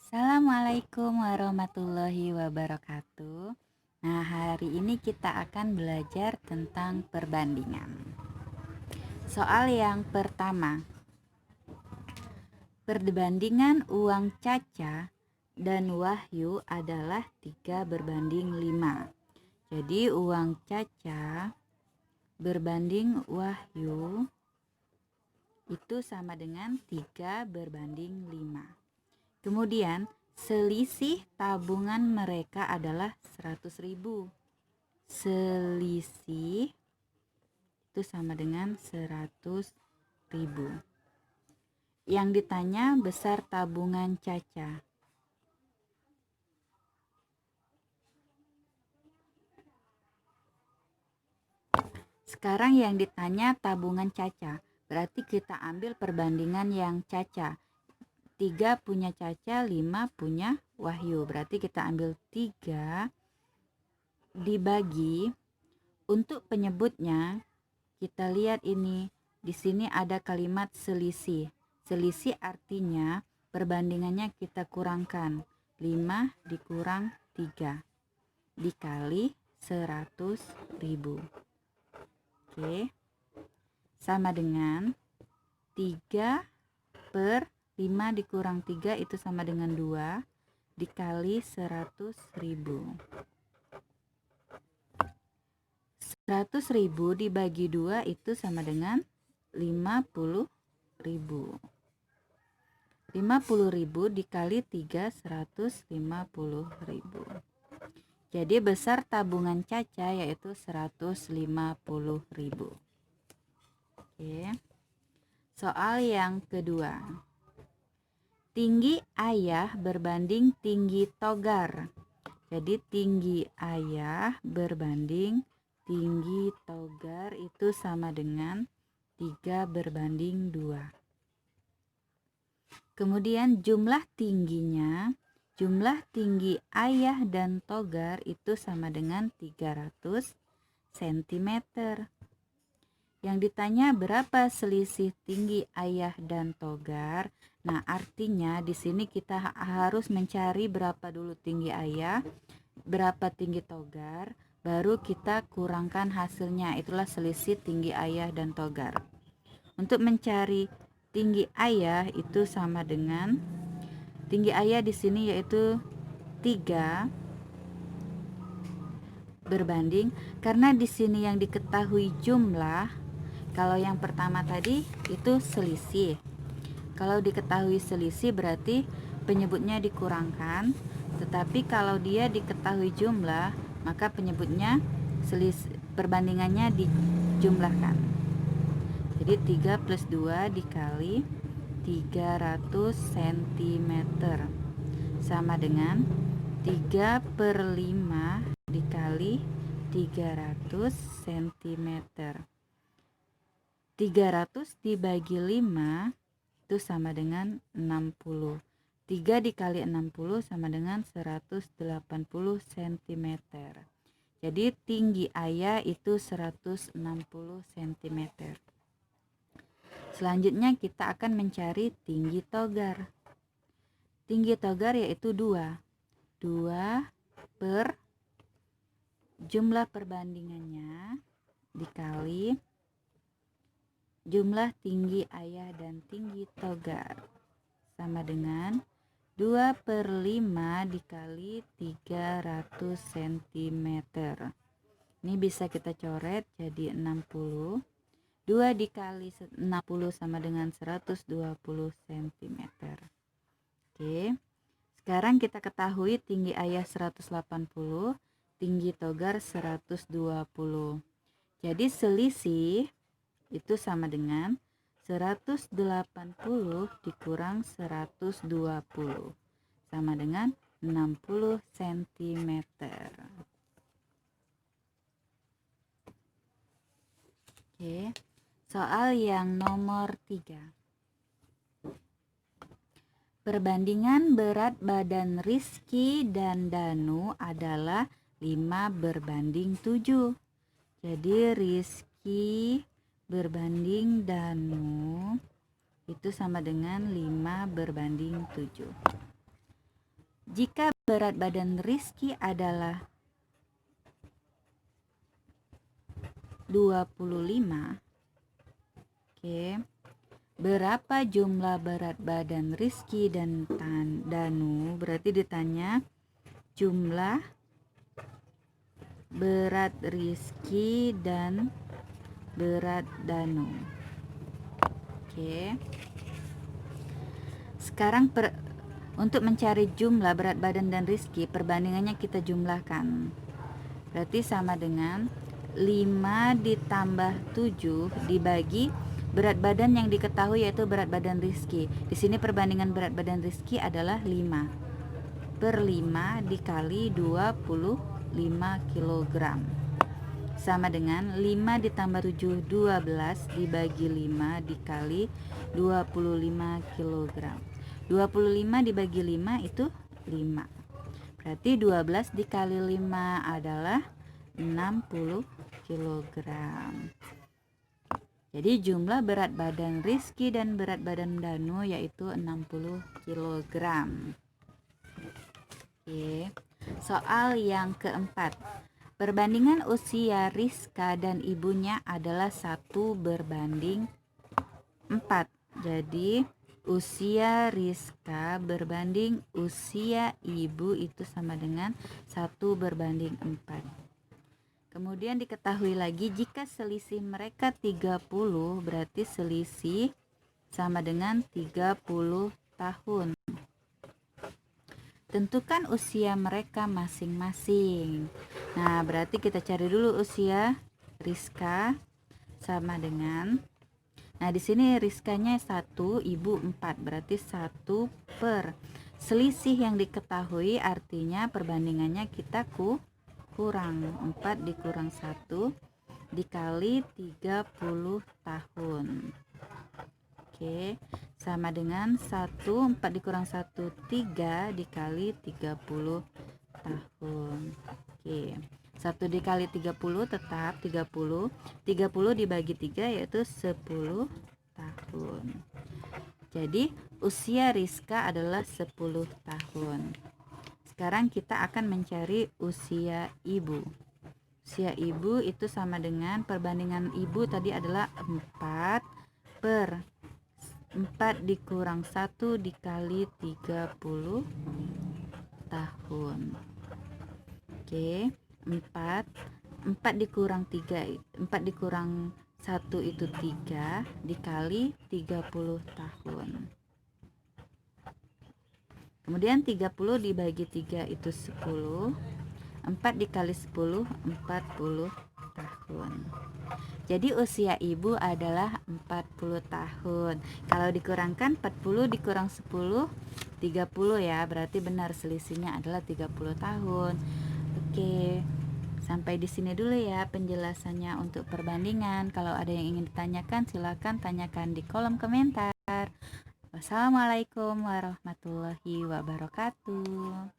Assalamualaikum warahmatullahi wabarakatuh. Nah, hari ini kita akan belajar tentang perbandingan. Soal yang pertama, perbandingan uang Caca dan Wahyu adalah 3:5. Jadi uang Caca berbanding Wahyu itu sama dengan 3:5. Kemudian selisih tabungan mereka adalah 100.000. Selisih itu sama dengan 100.000. Yang ditanya besar tabungan Caca. Sekarang yang ditanya tabungan Caca. Berarti kita ambil perbandingan yang Caca. 3 punya Caca, 5 punya Wahyu. Berarti kita ambil 3 dibagi. Untuk penyebutnya, kita lihat ini. Di sini ada kalimat selisih. Selisih artinya perbandingannya kita kurangkan. 5 dikurang 3 dikali 100.000. Oke. Sama dengan 3/5 dikurang 3 itu sama dengan 2 dikali 100.000. 100.000 dibagi 2 itu sama dengan 50.000. 50.000 dikali 3, 150.000. Jadi besar tabungan Caca yaitu 150.000. Oke. Soal yang kedua. Tinggi ayah berbanding tinggi Togar. Jadi tinggi ayah berbanding tinggi Togar itu sama dengan 3/2. Kemudian jumlah tingginya, jumlah tinggi ayah dan Togar itu sama dengan 300 cm. Yang ditanya berapa selisih tinggi ayah dan Togar. Nah, artinya di sini kita harus mencari berapa dulu tinggi ayah, berapa tinggi Togar, baru kita kurangkan hasilnya. Itulah selisih tinggi ayah dan Togar. Untuk mencari tinggi ayah itu sama dengan tinggi ayah di sini yaitu 3 berbanding, karena di sini yang diketahui jumlah. Kalau yang pertama tadi itu selisih. Kalau diketahui selisih berarti penyebutnya dikurangkan, tetapi kalau dia diketahui jumlah maka penyebutnya perbandingannya dijumlahkan. Jadi 3 plus 2 dikali 300 cm sama dengan 3/5 dikali 300 cm. 300 dibagi 5 itu sama dengan 60. 3 dikali 60 sama dengan 180 cm. Jadi tinggi ayah itu 160 cm. Selanjutnya kita akan mencari tinggi Togar. Tinggi Togar yaitu 2. 2 per jumlah perbandingannya dikali jumlah tinggi ayah dan tinggi Togar sama dengan 2/5 dikali 300 cm. Ini bisa kita coret jadi 60. 2 dikali 60 sama dengan 120 cm. Oke. Sekarang kita ketahui tinggi ayah 180, tinggi Togar 120. Jadi selisih itu sama dengan 180 dikurang 120 sama dengan 60 cm. Oke. Soal yang nomor 3. Perbandingan berat badan Rizky dan Danu adalah 5/7. Jadi Rizky berbanding Danu itu sama dengan 5/7. Jika berat badan Rizky adalah 25, oke, berapa jumlah berat badan Rizky dan Danu? Berarti ditanya jumlah berat Rizky dan berat Danu. Oke. Sekarang untuk mencari jumlah berat badan dan Rizky, perbandingannya kita jumlahkan. Berarti sama dengan 5 ditambah 7 dibagi berat badan yang diketahui, yaitu berat badan Rizky. Di sini perbandingan berat badan Rizky adalah 5 per 5 dikali 25 kg. Sama dengan 5 ditambah 7, 12 dibagi 5 dikali 25 kg. 25 dibagi 5 itu 5. Berarti 12 dikali 5 adalah 60 kg. Jadi jumlah berat badan Rizky dan berat badan Danu yaitu 60 kg. Oke. Soal yang keempat. Perbandingan usia Rizka dan ibunya adalah 1 berbanding 4. Jadi usia Rizka berbanding usia ibu itu sama dengan 1 berbanding 4. Kemudian diketahui lagi jika selisih mereka 30, berarti selisih sama dengan 30 tahun. Tentukan usia mereka masing-masing. Nah, berarti kita cari dulu usia Rizka sama dengan, nah di sini Rizkanya 1, ibu 4, berarti 1 per selisih yang diketahui, artinya perbandingannya kita kurang 4 dikurang 1 dikali 30 tahun. Oke, sama dengan 1, 4 dikurang 1, 3 dikali 30 tahun. Oke, 1 dikali 30 tetap 30. 30 dibagi 3 yaitu 10 tahun. Jadi usia Rizka adalah 10 tahun. Sekarang kita akan mencari usia ibu. Usia ibu itu sama dengan perbandingan ibu tadi adalah 4 per 4 dikurang 1 dikali 30 tahun. Oke, 4 dikurang 3, 4 dikurang 1 itu 3 dikali 30 tahun. Kemudian 30 dibagi 3 itu 10. 4 dikali 10, 40 tahun. Jadi usia ibu adalah 40 tahun. Kalau dikurangkan 40 dikurang 10, 30 ya. Berarti benar selisihnya adalah 30 tahun. Oke. Sampai di sini dulu ya penjelasannya untuk perbandingan. Kalau ada yang ingin ditanyakan, silakan tanyakan di kolom komentar. Wassalamualaikum warahmatullahi wabarakatuh.